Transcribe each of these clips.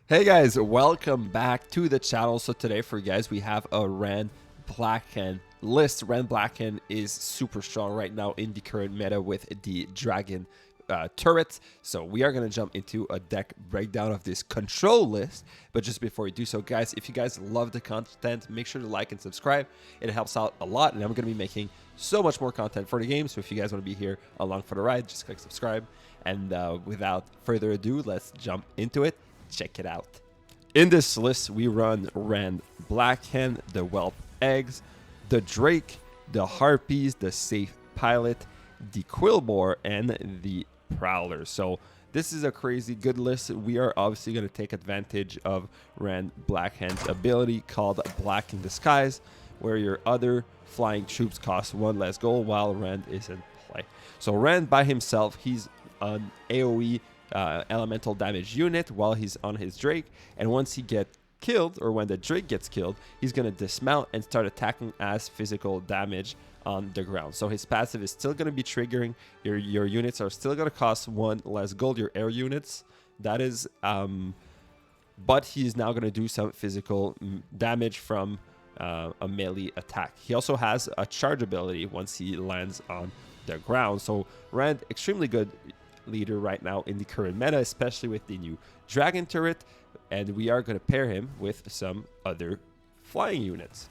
Hey guys, welcome back to the channel. So today for you guys, we have a Rend Blackhand list. Rend Blackhand is super strong right now in the current meta with the dragon turret. So we are going to jump into a deck breakdown of this control list. But just before we do so, guys, if you guys love the content, make sure to like and subscribe. It helps out a lot, and I'm going to be making so much more content for the game. So if you guys want to be here along for the ride, just click subscribe. And without further ado, let's jump into it. Check it out. In this list, we run Rend Blackhand, the Whelp Eggs, the Drake, the Harpies, the Safe Pilot, the Quillboar, and the Prowler. So this is a crazy good list. We are obviously going to take advantage of Rend Blackhand's ability called Black in Disguise, where your other flying troops cost 1 less gold while Rend is in play. So Rend by himself, he's an AoE elemental damage unit while he's on his Drake, and once he gets killed, or when the Drake gets killed, he's going to dismount and start attacking as physical damage on the ground. So his passive is still going to be triggering. Your units are still going to cost 1 less gold, your air units, that is, but he's now going to do some physical damage from a melee attack. He also has a charge ability once he lands on the ground. So Rend, extremely good leader right now in the current meta, especially with the new dragon turret, and we are going to pair him with some other flying units.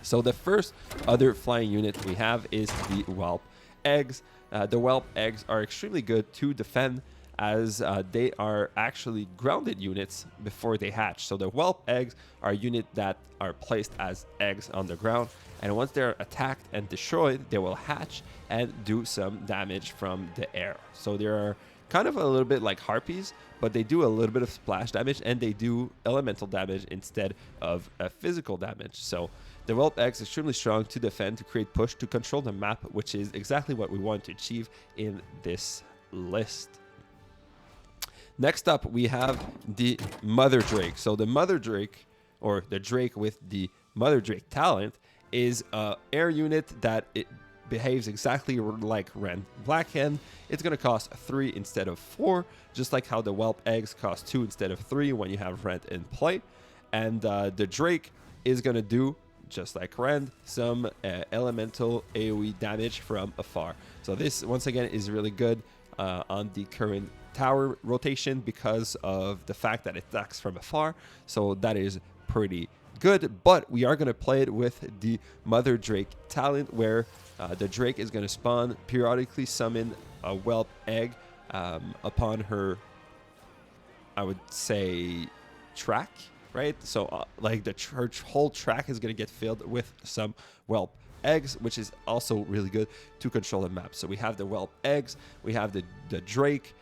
So the first other flying unit we have is the Whelp Eggs. The Whelp Eggs are extremely good to defend, as they are actually grounded units before they hatch. So the Whelp Eggs are a unit that are placed as eggs on the ground, and once they're attacked and destroyed, they will hatch and do some damage from the air. So they are kind of a little bit like Harpies, but they do a little bit of splash damage, and they do elemental damage instead of physical damage. So the Whelp Eggs is extremely strong to defend, to create push, to control the map, which is exactly what we want to achieve in this list. Next up, we have the Mother Drake. So the Mother Drake, or the Drake with the Mother Drake talent, is an air unit that it behaves exactly like Rend Blackhand. It's going to cost 3 instead of 4, just like how the Whelp Eggs cost 2 instead of 3 when you have Rend in play. And the Drake is going to do, just like Rend, some elemental AoE damage from afar. So this, once again, is really good on the current tower rotation because of the fact that it attacks from afar. So that is pretty good, but we are going to play it with the Mother Drake talent, where the Drake is going to spawn, periodically summon a Whelp Egg upon her, I would say, track, right? So like her whole track is going to get filled with some Whelp Eggs, which is also really good to control the map. So we have the Whelp Eggs, we have the Drake.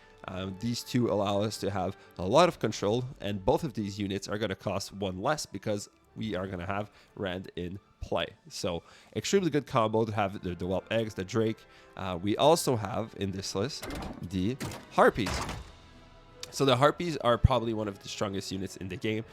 These two allow us to have a lot of control, and both of these units are going to cost 1 less because we are going to have Rend in play. So extremely good combo to have the Whelp Eggs, the Drake. We also have in this list the Harpies. So the Harpies are probably one of the strongest units in the game.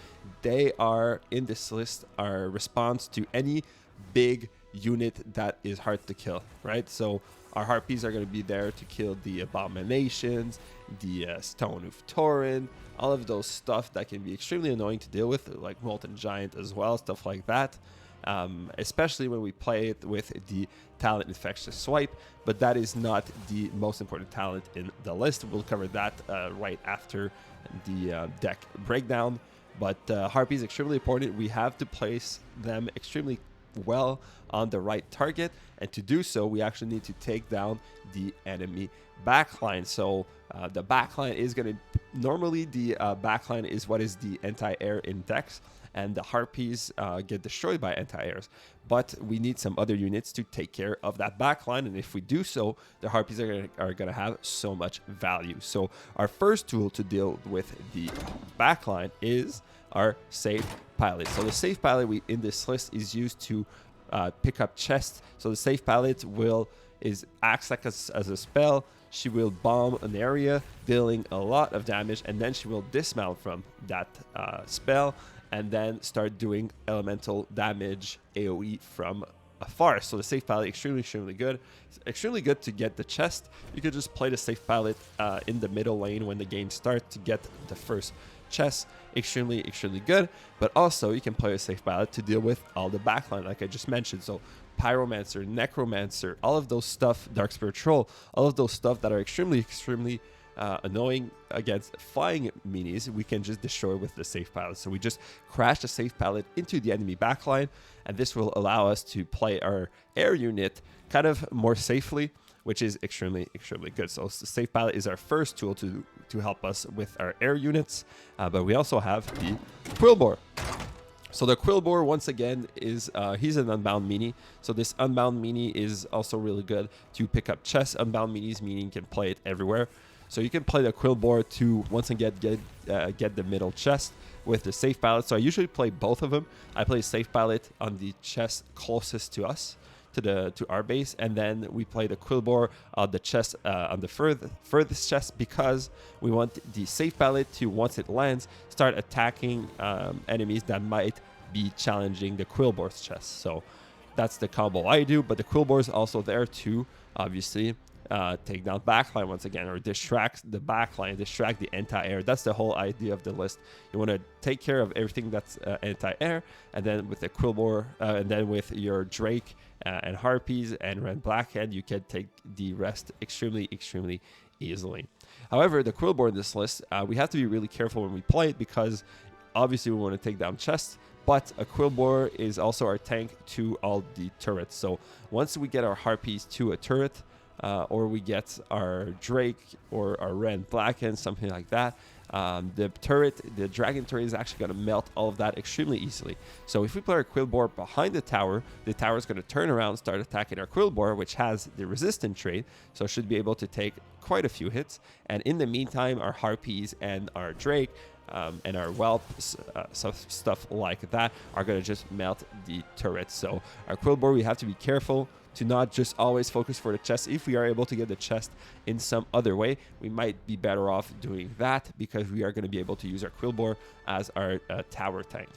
They are, in this list, our response to any big unit that is hard to kill, right? So our Harpies are going to be there to kill the Abominations, the Stone of Tauren, all of those stuff that can be extremely annoying to deal with, like Molten Giant as well, stuff like that. Especially when we play it with the talent Infectious Swipe, but that is not the most important talent in the list. We'll cover that right after the deck breakdown. But Harpies extremely important. We have to place them extremely well on the right target, and to do so we actually need to take down the enemy backline. So the backline is going to, normally the backline is what is the anti-air index, and the Harpies get destroyed by anti-airs, but we need some other units to take care of that backline, and if we do so, the Harpies are going to have so much value. So our first tool to deal with the backline is our Safe Pilot. So the Safe Pilot in this list is used to pick up chests. So the Safe Pilot acts like as a spell. She will bomb an area, dealing a lot of damage, and then she will dismount from that spell and then start doing elemental damage AoE from afar. So the Safe Pilot, extremely good. It's extremely good to get the chest. You could just play the Safe Pilot in the middle lane when the game starts to get the first chess, extremely good. But also you can play a safe pilot to deal with all the backline, like I just mentioned. So pyromancer, necromancer, all of those stuff, dark spirit troll, all of those stuff that are extremely annoying against flying minis, we can just destroy with the safe pilot. So we just crash the safe pilot into the enemy backline, and this will allow us to play our air unit kind of more safely, which is extremely good. So the safe pilot is our first tool to help us with our air units, but we also have the Quillbore. So the Quillbore, once again, is he's an unbound mini. So this unbound mini is also really good to pick up chests. Unbound minis, meaning you can play it everywhere. So you can play the Quillbore to once again get the middle chest with the safe pilot. So I usually play both of them. I play safe pilot on the chest closest to us, to our base, and then we play the Quillbore on the chest on the furthest chest, because we want the safe pilot to, once it lands, start attacking enemies that might be challenging the Quillbore's chest. So that's the combo I do, but the Quillbore is also there to obviously take down backline once again, or distract the backline, distract the anti-air. That's the whole idea of the list. You want to take care of everything that's anti-air, and then with the Quillbore, and then with your Drake and Harpies and Rend Blackhand, you can take the rest extremely easily. However, the Quillbore in this list, we have to be really careful when we play it, because obviously we want to take down chests, but a Quillbore is also our tank to all the turrets. So once we get our Harpies to a turret, or we get our Drake or our Rend Blackhand, something like that, the dragon turret is actually going to melt all of that extremely easily. So if we play our Quillbore behind the tower is going to turn around, start attacking our Quillbore, which has the resistant trait, so should be able to take quite a few hits. And in the meantime, our Harpies and our Drake and our Whelp, stuff like that, are going to just melt the turret. So our Quillbore, we have to be careful to not just always focus for the chest. If we are able to get the chest in some other way, we might be better off doing that, because we are going to be able to use our Quillbore as our tower tank.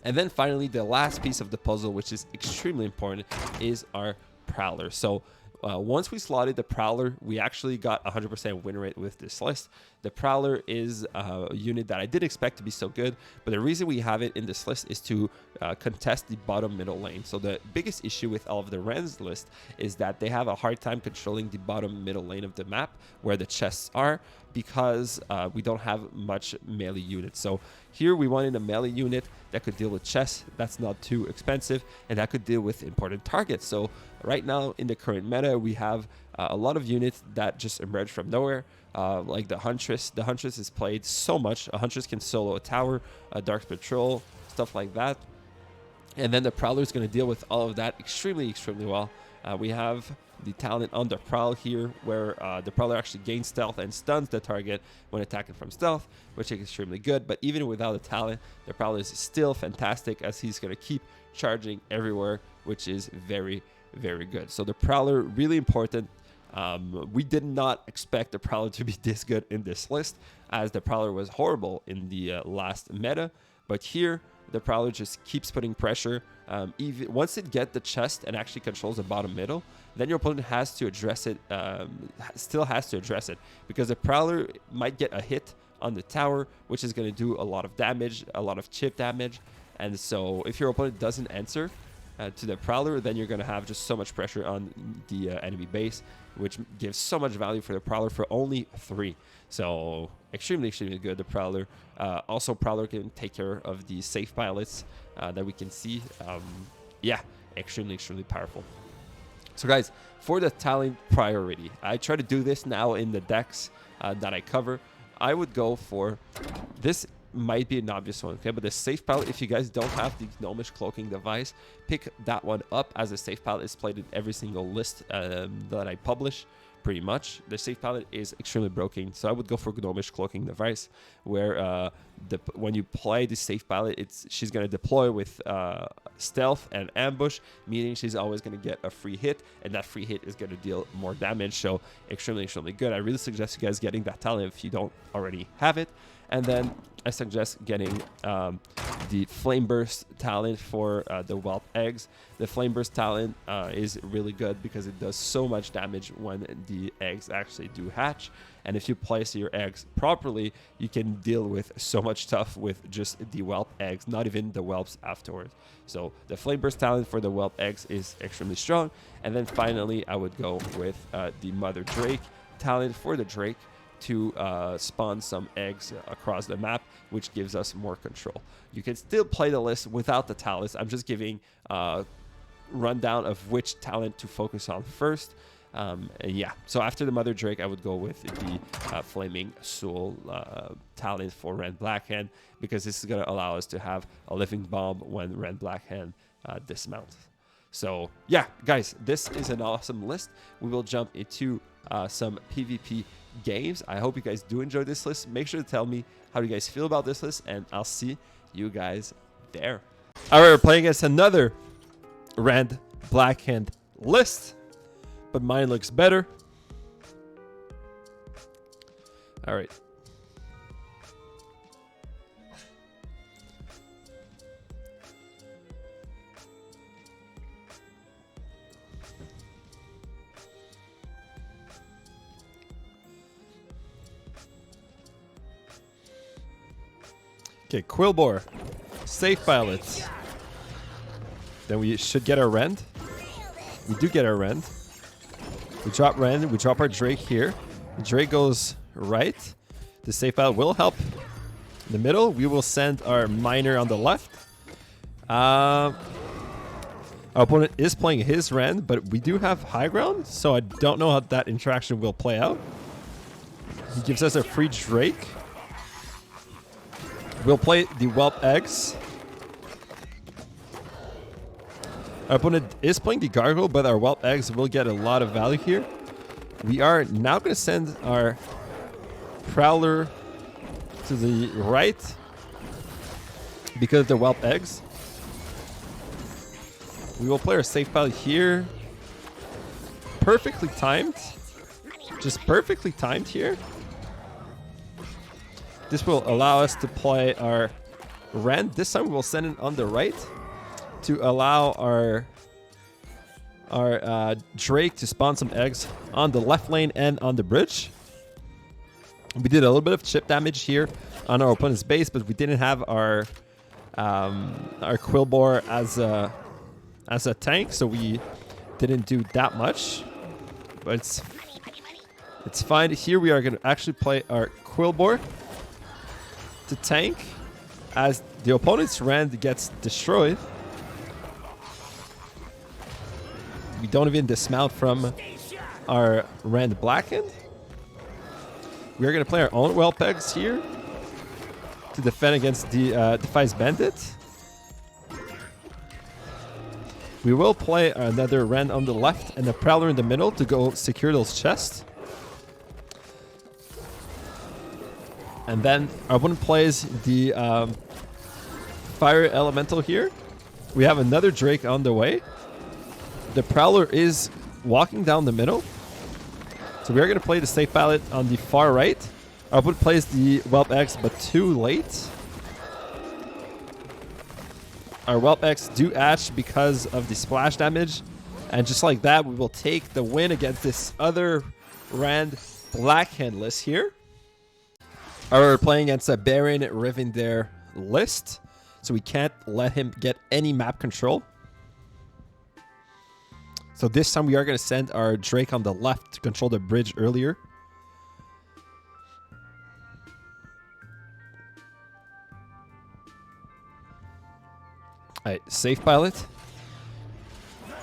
And then finally, the last piece of the puzzle, which is extremely important, is our Prowler. So once we slotted the Prowler, we actually got 100% win rate with this list. The Prowler is a unit that I did expect to be so good, but the reason we have it in this list is to contest the bottom middle lane. So the biggest issue with all of the Rend's list is that they have a hard time controlling the bottom middle lane of the map, where the chests are, because we don't have much melee units. So here we wanted a melee unit that could deal with chests, that's not too expensive, and that could deal with important targets. So right now in the current meta, we have a lot of units that just emerge from nowhere, like the Huntress. The Huntress is played so much. A Huntress can solo a tower, a Dark Patrol, stuff like that. And then the Prowler is going to deal with all of that extremely well. We have the talent on the Prowl here, where the Prowler actually gains stealth and stuns the target when attacking from stealth, which is extremely good. But even without the talent, the Prowler is still fantastic, as he's going to keep charging everywhere, which is very good. So the Prowler, really important. We did not expect the Prowler to be this good in this list, as the Prowler was horrible in the last meta. But here, the Prowler just keeps putting pressure. Even once it gets the chest and actually controls the bottom middle, then your opponent has to address it, still has to address it, because the Prowler might get a hit on the tower, which is going to do a lot of damage, a lot of chip damage. And so if your opponent doesn't answer to the Prowler, then you're going to have just so much pressure on the enemy base, which gives so much value for the Prowler for only 3. So extremely good, the Prowler. Also, Prowler can take care of the safe pilots that we can see. Yeah, extremely powerful. So guys, for the talent priority, I try to do this now in the decks that I cover. I would go for this. Might be an obvious one, okay, but the safe pilot, if you guys don't have the Gnomish cloaking device, pick that one up, as the safe pilot is played in every single list that I publish. Pretty much the safe pilot is extremely broken, so I would go for Gnomish cloaking device, where when you play the safe pilot, she's going to deploy with stealth and ambush, meaning she's always going to get a free hit, and that free hit is going to deal more damage. So extremely good. I really suggest you guys getting that talent if you don't already have it. And then I suggest getting the Flame Burst talent for the Whelp eggs. The Flame Burst talent is really good because it does so much damage when the eggs actually do hatch. And if you place your eggs properly, you can deal with so much stuff with just the Whelp eggs, not even the Whelps afterwards. So the Flame Burst talent for the Whelp eggs is extremely strong. And then finally, I would go with the Mother Drake talent for the Drake to spawn some eggs across the map, which gives us more control. You can still play the list without the talents. I'm just giving a rundown of which talent to focus on first. And yeah, so after the Mother Drake, I would go with the Flaming Soul talent for Rend Blackhand, because this is going to allow us to have a living bomb when Rend Blackhand dismounts. So yeah, guys, this is an awesome list. We will jump into some PvP games. I hope you guys do enjoy this list. Make sure to tell me how you guys feel about this list, and I'll see you guys there. All right, we're playing against another Rend Blackhand list, but mine looks better. All right. Okay, Quillbore, safe pilots. Then we should get our Rend. We do get our Rend. We drop Rend. We drop our Drake here. The Drake goes right. The safe pilot will help in the middle. We will send our Miner on the left. Our opponent is playing his Rend, but we do have high ground, so I don't know how that interaction will play out. He gives us a free Drake. We'll play the Whelp eggs. Our opponent is playing the Gargoyle, but our Whelp eggs will get a lot of value here. We are now going to send our Prowler to the right because of the Whelp eggs. We will play our safe pilot here. Perfectly timed. Just perfectly timed here. This will allow us to play our Rend. This time we will send it on the right to allow our Drake to spawn some eggs on the left lane and on the bridge. We did a little bit of chip damage here on our opponent's base, but we didn't have our Quillbore as a tank, so we didn't do that much. But it's fine. Here we are going to actually play our Quillbore to tank as the opponent's Rend gets destroyed. We don't even dismount from our Rend Blackened. We are going to play our own Whelp eggs here to defend against the Defies Bandit. We will play another Rend on the left and a Prowler in the middle to go secure those chests. And then our opponent plays the Fire Elemental here. We have another Drake on the way. The Prowler is walking down the middle. So we are going to play the safe pilot on the far right. Our opponent plays the Whelp X, but too late. Our Whelp X do hatch because of the splash damage. And just like that, we will take the win against this other Rend Blackhand list here. We're playing against a Baron Rend Air list, so we can't let him get any map control. So this time we are going to send our Drake on the left to control the bridge earlier. Alright, safe pilot.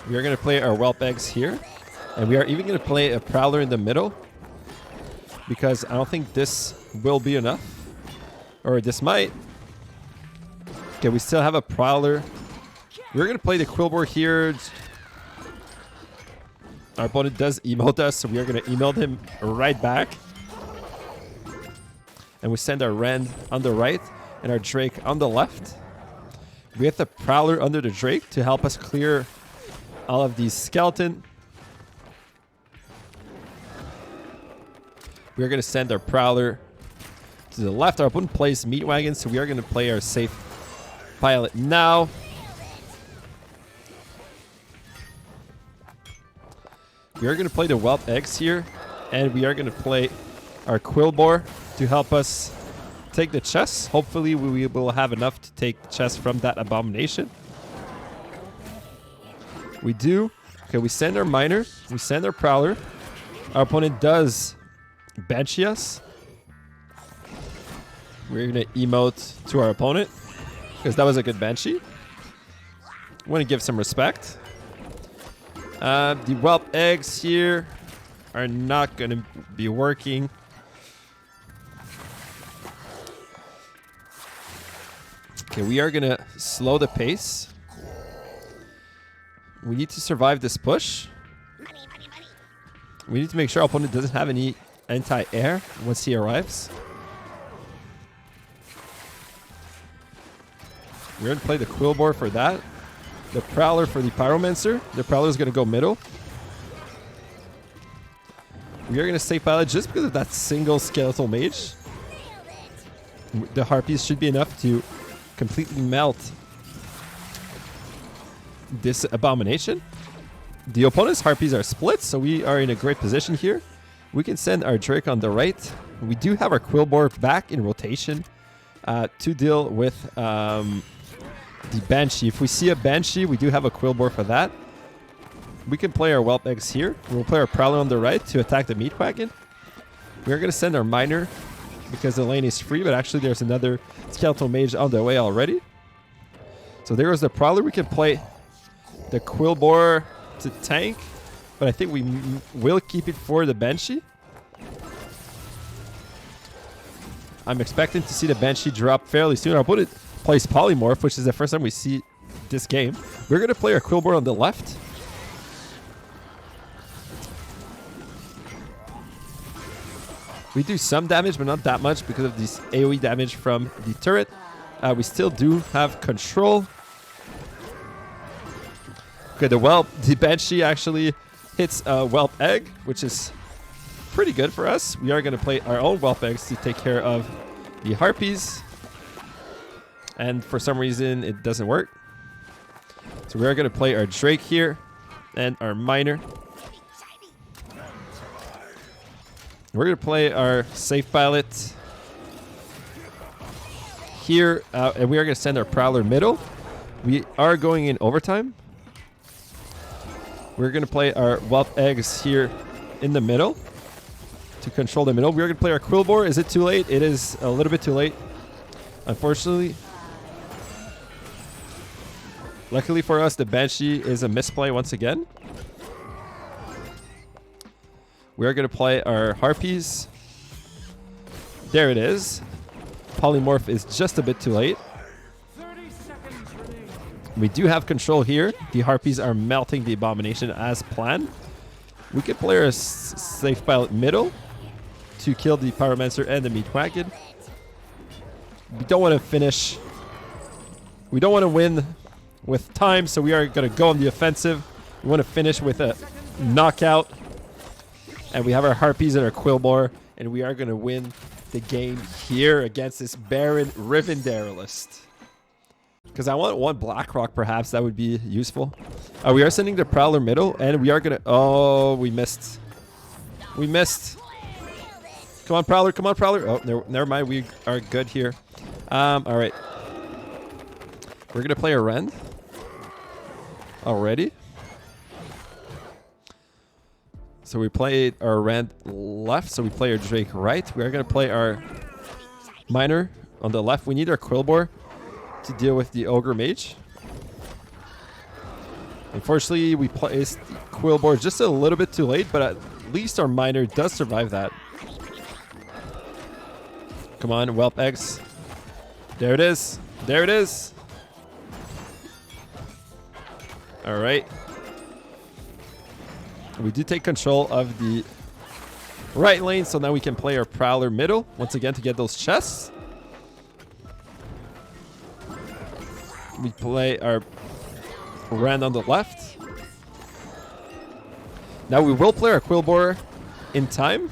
We are going to play our Whelp eggs here, and we are even going to play a Prowler in the middle, because I don't think this will be enough. Or this might. Okay, we still have a Prowler. We're going to play the Quillbore here. Our opponent does emote us, so we are going to emote him right back. And we send our Rend on the right and our Drake on the left. We have the Prowler under the Drake to help us clear all of these skeleton. We're going to send our Prowler to to the left. Our opponent plays Meat Wagon, so we are going to play our safe pilot now. We are going to play the Whelp Eggs here, and we are going to play our Quillbore to help us take the chest. Hopefully we will have enough to take the chest from that abomination. We do. Okay, we send our Miner. We send our Prowler. Our opponent does Banshee us. We're going to emote to our opponent because that was a good Banshee. I want to give some respect. The Whelp Eggs here are not going to be working. Okay, we are going to slow the pace. We need to survive this push. We need to make sure our opponent doesn't have any anti-air once he arrives. We're going to play the Quillbore for that. The Prowler for the Pyromancer. The Prowler is going to go middle. We are going to safe pilot just because of that single Skeletal Mage. The Harpies should be enough to completely melt this abomination. The opponent's Harpies are split, so we are in a great position here. We can send our Drake on the right. We do have our Quillbore back in rotation to deal with the Banshee. If we see a Banshee, we do have a Quillbore for that. We can play our Whelp Eggs here. We'll play our Prowler on the right to attack the Meat Wagon. We're going to send our Miner because the lane is free, but actually there's another Skeletal Mage on the way already. So there goes the Prowler. We can play the Quillbore to tank, but I think we will keep it for the Banshee. I'm expecting to see the Banshee drop fairly soon. Our opponent plays Polymorph, which is the first time we see this game. We're going to play our Quillbore on the left. We do some damage, but not that much because of this AoE damage from the turret. We still do have control. Okay, the Banshee actually hits a Whelp Egg, which is pretty good for us. We are going to play our own Whelp Eggs to take care of the Harpies. And for some reason, it doesn't work. So we are going to play our Drake here and our Miner. We're going to play our safe pilot here, and we are going to send our Prowler middle. We are going in overtime. We're going to play our Whelp Eggs here in the middle to control the middle. We're going to play our Quillbore. Is it too late? It is a little bit too late, unfortunately. Luckily for us, the Banshee is a misplay once again. We are going to play our Harpies. There it is. Polymorph is just a bit too late. We do have control here. The Harpies are melting the abomination as planned. We could play our safe pilot middle to kill the Pyromancer and the Meat Wagon. We don't want to finish. We don't want to win with time, so we are going to go on the offensive. We want to finish with a knockout. And we have our Harpies and our Quillbore, and we are going to win the game here against this Baron Rivendellist. Because I want one Blackrock, perhaps. That would be useful. We are sending the Prowler middle, and we are going to... Oh, we missed. We missed. Come on, Prowler. Come on, Prowler. Oh, never mind. We are good here. All right. We're going to play a Rend already. So we played our Rend left, so we play our Drake right. We are going to play our Miner on the left. We need our Quillbore to deal with the Ogre Mage. Unfortunately, we placed the Quillbore just a little bit too late, but at least our Miner does survive that. Come on, Whelp Eggs. There it is. There it is. All right. We do take control of the right lane, so now we can play our Prowler middle once again to get those chests. We play our Rend on the left. Now we will play our Quillbore in time.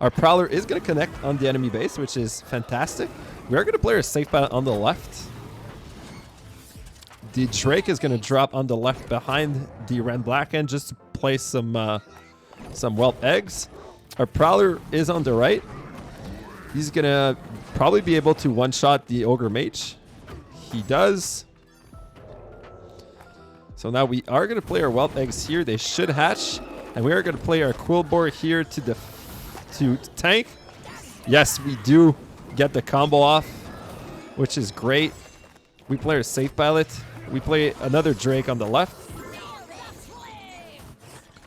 Our Prowler is going to connect on the enemy base, which is fantastic. We are going to play our safe pilot on the left. The Drake is going to drop on the left behind the Rend Blacken just to place some whelp eggs. Our Prowler is on the right. He's going to probably be able to one-shot the Ogre Mage. He does. So now we are going to play our whelp eggs here. They should hatch. And we are going to play our Quillboar here to tank. Yes, we do get the combo off, which is great. We play our safe pilot. We play another Drake on the left.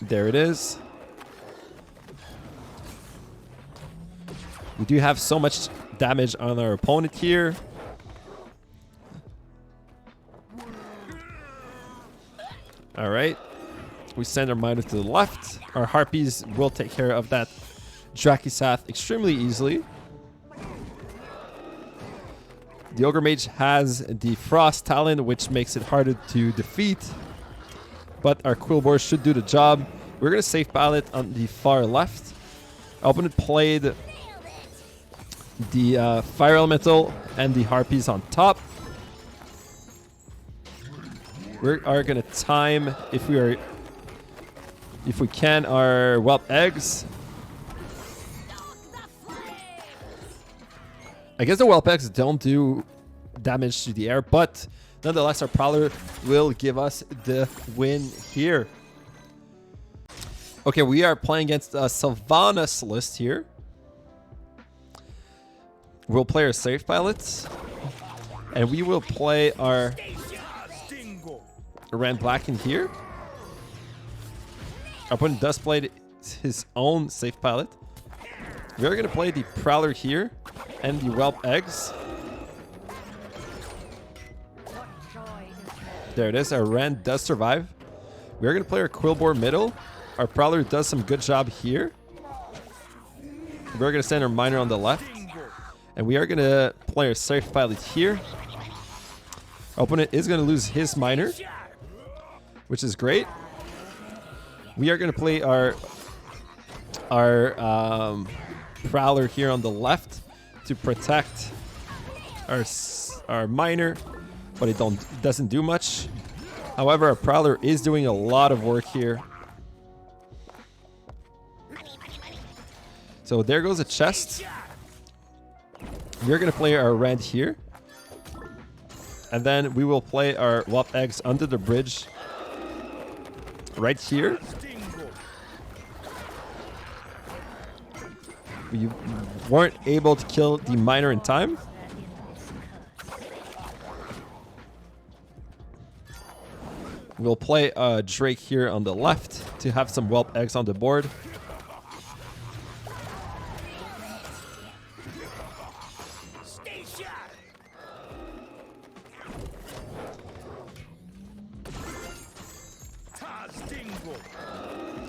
There it is. We do have so much damage on our opponent here. All right. We send our miner to the left. Our Harpies will take care of that Drakisath extremely easily. The Ogre Mage has the Frost Talon, which makes it harder to defeat. But our Quillboar should do the job. We're going to safe pilot on the far left. Our opponent played the Fire Elemental and the Harpies on top. We are going to time, if we can, our whelp eggs. I guess the whelp eggs don't do damage to the air, but nonetheless, our Prowler will give us the win here. Okay, we are playing against a Sylvanas list here. We'll play our safe pilots, and we will play our Rend Blacken here. Our opponent does play his own safe pilot. We are going to play the Prowler here and the whelp eggs. There it is. Our Rend does survive. We are going to play our Quillboar middle. Our Prowler does some good job here. We're going to send our miner on the left. And we are going to play our safe pilot here. Our opponent is going to lose his miner, which is great. We are going to play our Prowler here on the left to protect our miner, but it doesn't do much. However, our Prowler is doing a lot of work here. So there goes a chest. We're going to play our Rend here. And then we will play our whelp eggs under the bridge right here. We weren't able to kill the miner in time. We'll play Drake here on the left to have some whelp eggs on the board.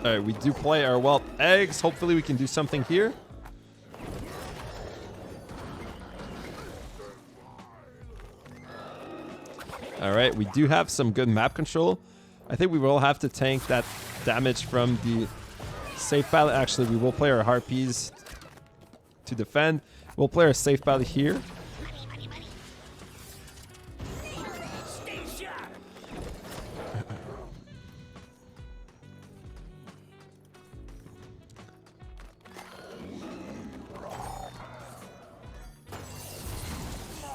All right, we do play our whelp eggs. Hopefully we can do something here. All right, we do have some good map control. I think we will have to tank that damage from the safe pilot. Actually, we will play our Harpies to defend. We'll play our safe pilot here.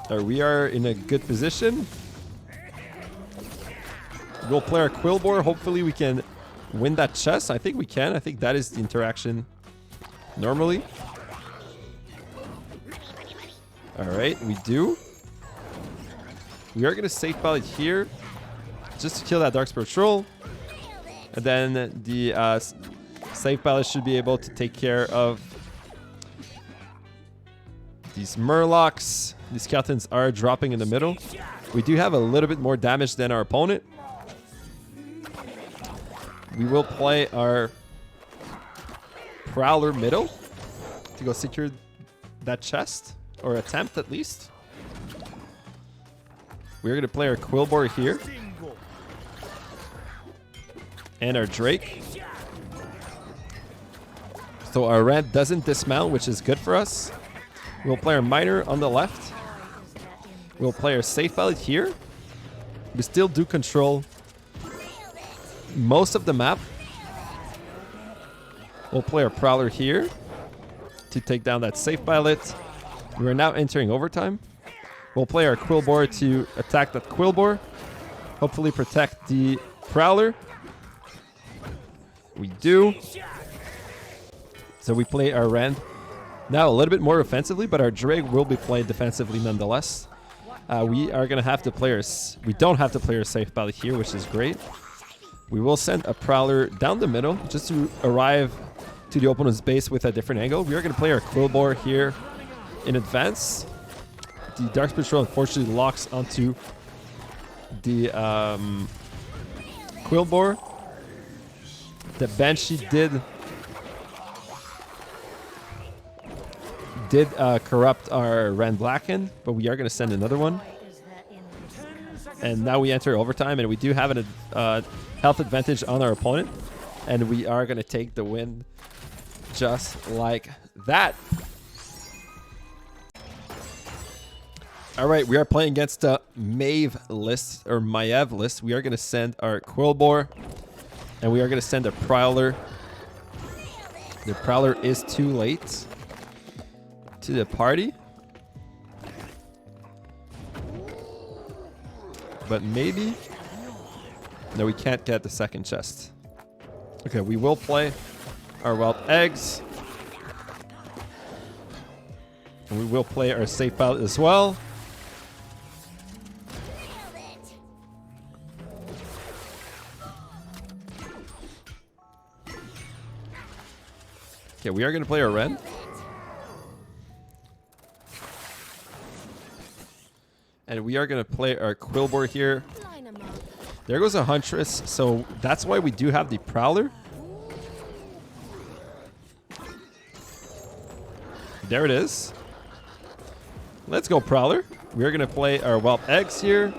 We are in a good position. We'll play our Quillboar. Hopefully we can win that chest. I think we can. I think that is the interaction normally. All right, we do. We are going to safe pilot here just to kill that Dark Spirit Troll. And then the safe pilot should be able to take care of these Murlocs. These skeletons are dropping in the middle. We do have a little bit more damage than our opponent. We will play our Prowler middle to go secure that chest, or attempt at least. We're going to play our Quillboar here. And our Drake. So our Rend doesn't dismount, which is good for us. We'll play our Miner on the left. We'll play our safe pilot here. We still do control most of the map. We'll play our Prowler here to take down that safe pilot. We are now entering overtime. We'll play our Quillbore to attack that Quillbore. Hopefully protect the Prowler. We do. So we play our Rend. Now a little bit more offensively, but our Drake will be played defensively nonetheless. We are going to have to play our... We don't have to play our safe pilot here, which is great. We will send a Prowler down the middle just to arrive to the opponent's base with a different angle. We are going to play our Quillbore here in advance. The Dark Patrol unfortunately locks onto the Quillbore. The Banshee did corrupt our Rend Blacken, but we are going to send another one. And now we enter overtime, and we do have a health advantage on our opponent. And we are going to take the win just like that. All right, we are playing against the Maeve list, or Maiev list. We are going to send our Quillbore, and we are going to send a Prowler. The Prowler is too late to the party. But maybe... No, we can't get the second chest. Okay, we will play our wild eggs. And we will play our safe pilot as well. Okay, we are going to play our Rend. And we are going to play our Quillbore here. There goes a Huntress, so that's why we do have the Prowler. There it is. Let's go, Prowler. We're going to play our Whelp Eggs here.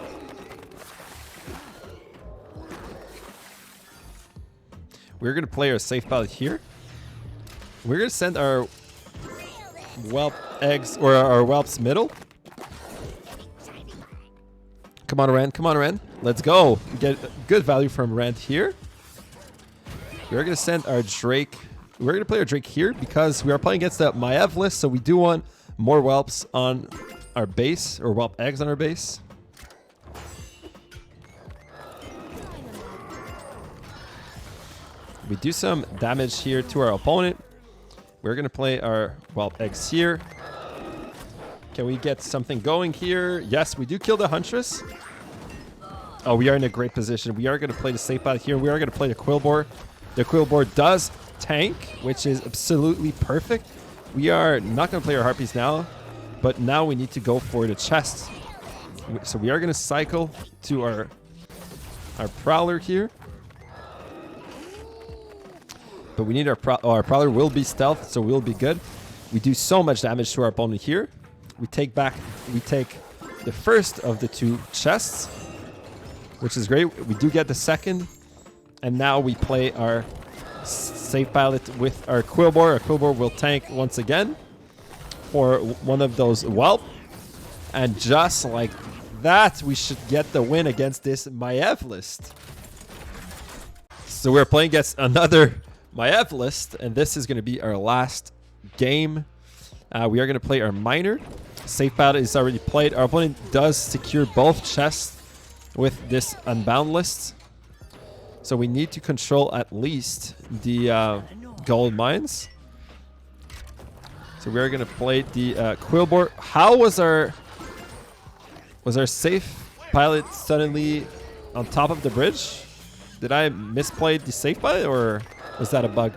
We're going to play our safe pilot here. We're going to send our Whelp Eggs, or our Whelps middle. Come on, Rend. Come on, Rend. Let's go. We get good value from Rend here. We're going to send our Drake. We're going to play our Drake here because we are playing against the Maiev list, so we do want more Whelps on our base, or Whelp Eggs on our base. We do some damage here to our opponent. We're going to play our Whelp Eggs here. Can we get something going here? Yes, we do kill the Huntress. Oh, we are in a great position. We are going to play the safe pilot here. We are going to play the Quillbore. The Quillbore does tank, which is absolutely perfect. We are not going to play our Harpies now, but now we need to go for the chest. So we are going to cycle to our Prowler here. But we need our Prowler will be stealth, so we'll be good. We do so much damage to our opponent here. We take the first of the two chests, which is great. We do get the second, and now we play our safe pilot with our Quillbore. Our Quillbore will tank once again for one of those Whelp, and just like that, we should get the win against this Maiev list. So we're playing against another Maiev list, and this is going to be our last game. We are going to play our Miner. Safe pilot is already played. Our opponent does secure both chests with this Unbound list. So we need to control at least the gold mines. So we are going to play the Quillbore. How was our safe pilot suddenly on top of the bridge? Did I misplay the safe pilot, or was that a bug?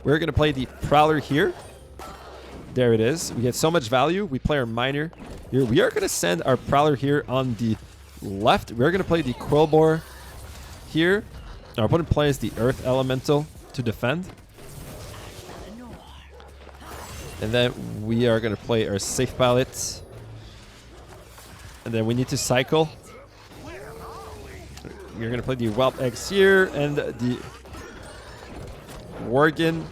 We're going to play the Prowler here. There it is. We get so much value. We play our Miner here. We are going to send our Prowler here on the left. We're going to play the Quillbore here. Our opponent plays the Earth Elemental to defend. And then we are going to play our safe pilot. And then we need to cycle. We're going to play the Whelp Eggs here and the Worgen.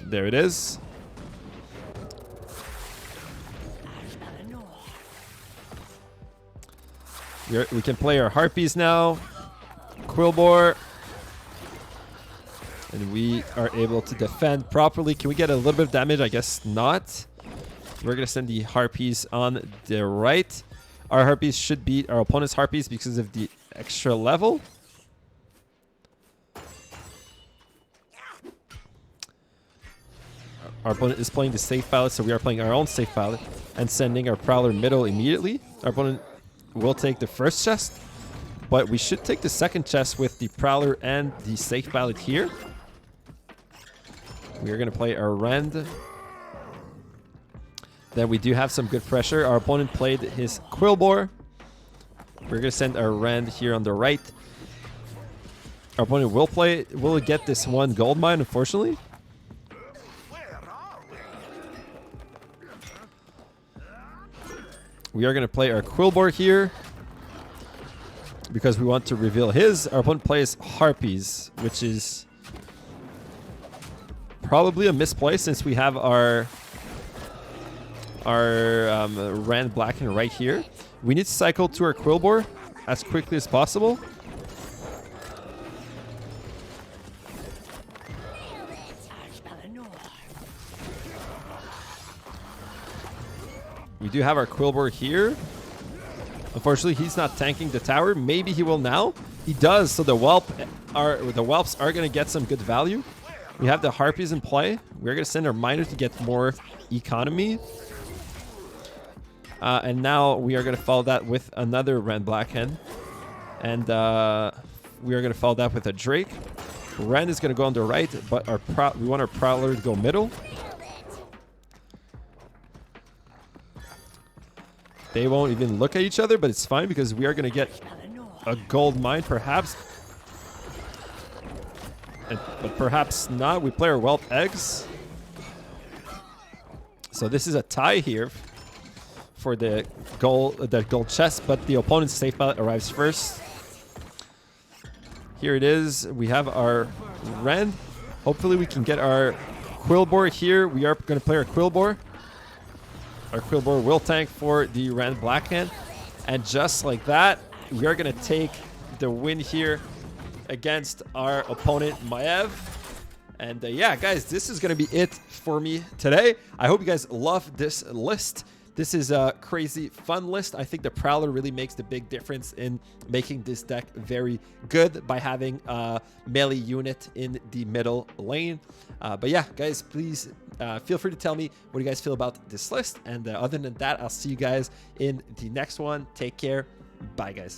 There it is. We can play our Harpies now. Quillbore. And we are able to defend properly. Can we get a little bit of damage? I guess not. We're going to send the Harpies on the right. Our Harpies should beat our opponent's Harpies because of the extra level. Our opponent is playing the safe pilot, so we are playing our own safe pilot and sending our Prowler middle immediately. Our opponent will take the first chest, but we should take the second chest with the Prowler and the safe pilot here. We are going to play our Rend. Then we do have some good pressure. Our opponent played his Quillbore. We're going to send our Rend here on the right. Our opponent will get this one gold mine, unfortunately. We are going to play our Quillbore here because we want to reveal his. Our opponent plays Harpies, which is probably a misplay since we have our Rend Blacken right here. We need to cycle to our Quillbore as quickly as possible. We do have our Quillbore here. Unfortunately, he's not tanking the tower. Maybe he will now. He does, so the Whelps are going to get some good value. We have the Harpies in play. We're going to send our Miner to get more economy. And now we are going to follow that with another Rend Blacken. And we are going to follow that with a Drake. Rend is going to go on the right, but we want our Prowler to go middle. They won't even look at each other, but it's fine because we are going to get a gold mine, perhaps. But perhaps not. We play our Whelp eggs. So this is a tie here for the gold chest, but the opponent's safe pilot arrives first. Here it is. We have our Rend. Hopefully we can get our Quillbore here. We are going to play our Quillbore. Our Quillbore will tank for the Rend Blacken. And just like that, we are going to take the win here against our opponent, Maev. And yeah, guys, this is going to be it for me today. I hope you guys love this list. This is a crazy fun list. I think the Prowler really makes the big difference in making this deck very good by having a melee unit in the middle lane. But yeah, guys, please feel free to tell me what you guys feel about this list. And other than that, I'll see you guys in the next one. Take care. Bye, guys.